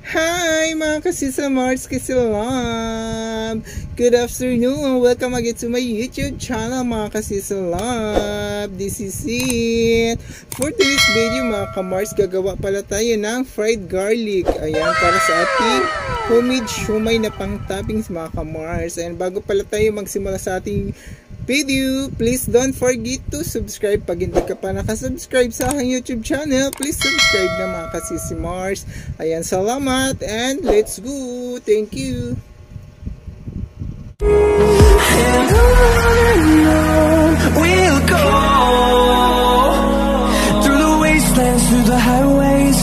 Hi mga kasisamars, kasisalab! Good afternoon! Welcome again to my YouTube channel mga kasisalab! This is it! For today's video mga kamars, gagawa pala tayo ng fried garlic. Ayan, para sa ating homemade shumai na pang toppings mga kamars. Ayan, bago pala tayo magsimula sa ating video, please don't forget to subscribe. Pag hindi ka pa nakasubscribe sa aking YouTube channel, please subscribe na mga kasisimars. Ayan, salamat and let's go. Thank you. And on we'll go, through the wastelands, through the highways,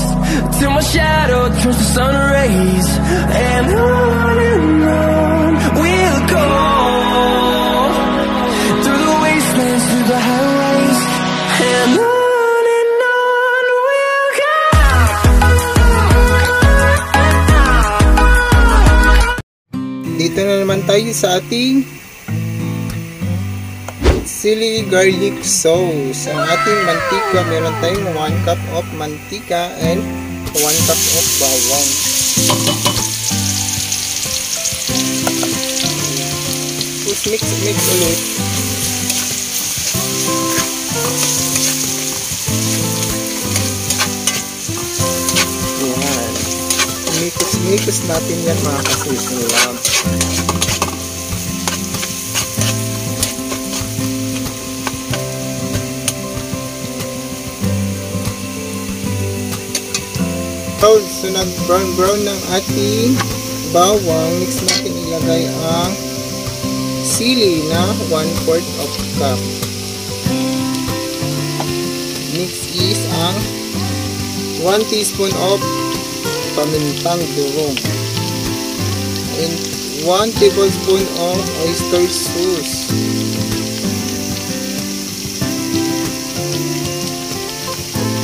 till my shadow turns to sun rays. And on we'll go, through the wastelands, through the highways, and on we'll go. Dito na naman tayo sa ating chili garlic sauce. Ang ating mantika, meron tayong 1 cup of mantika and 1 cup of bawang. Tapos mix ulit. Yan. Mix natin yan mga kasisimar. So nag-brown ng ating bawang, mix natin ilagay ang sili na 1/4 of cup. Next is ang 1 teaspoon of pamintang durog and 1 tablespoon of oyster sauce.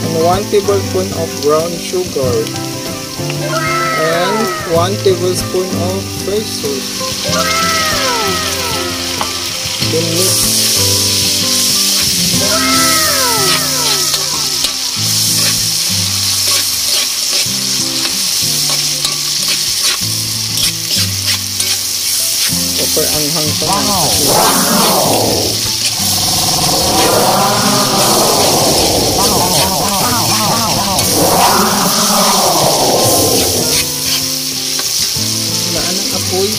And 1 tablespoon of brown sugar and 1 tablespoon of soy sauce. Then mix. Super anghang sa apoy.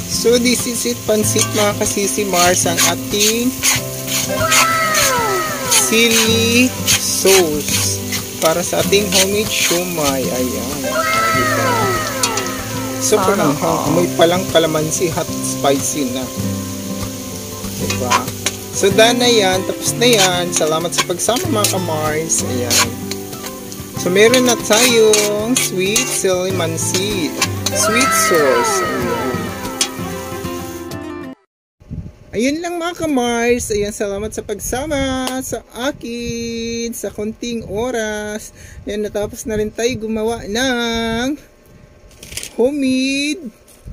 So this is it, pansit mga kasisimars, ang ating chili sauce para sa ating homemade shumai. Ayan, diba? Super anghang, amoy palang kalamansi, hot spicy na, diba? So done na yan, tapos na yan. Salamat sa pagsama mga kamars. Ayan. So meron na tayong sweet calamansi, sweet sauce. Ayan. Ayun lang mga kamars. Ayan, salamat sa pagsama sa akin sa konting oras. Ayan, natapos na rin tayo gumawa ng homemade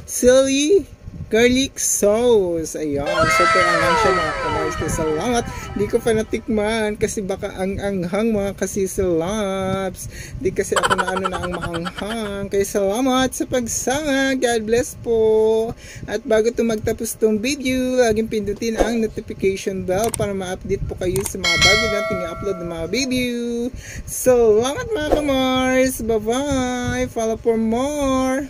chili garlic sauce. Ayan, super anghang siya mga kamars. Salamat, hindi ko pa natikman kasi baka ang anghang mga kasisalabs. Hindi kasi ako na ang maanghang. Kaya salamat sa pagsama. God bless po. At bago magtapos tong video, laging pindutin ang notification bell para ma-update po kayo sa mga bago nating i-upload ng mga video. Salamat mga kamars. Bye bye. Follow for more.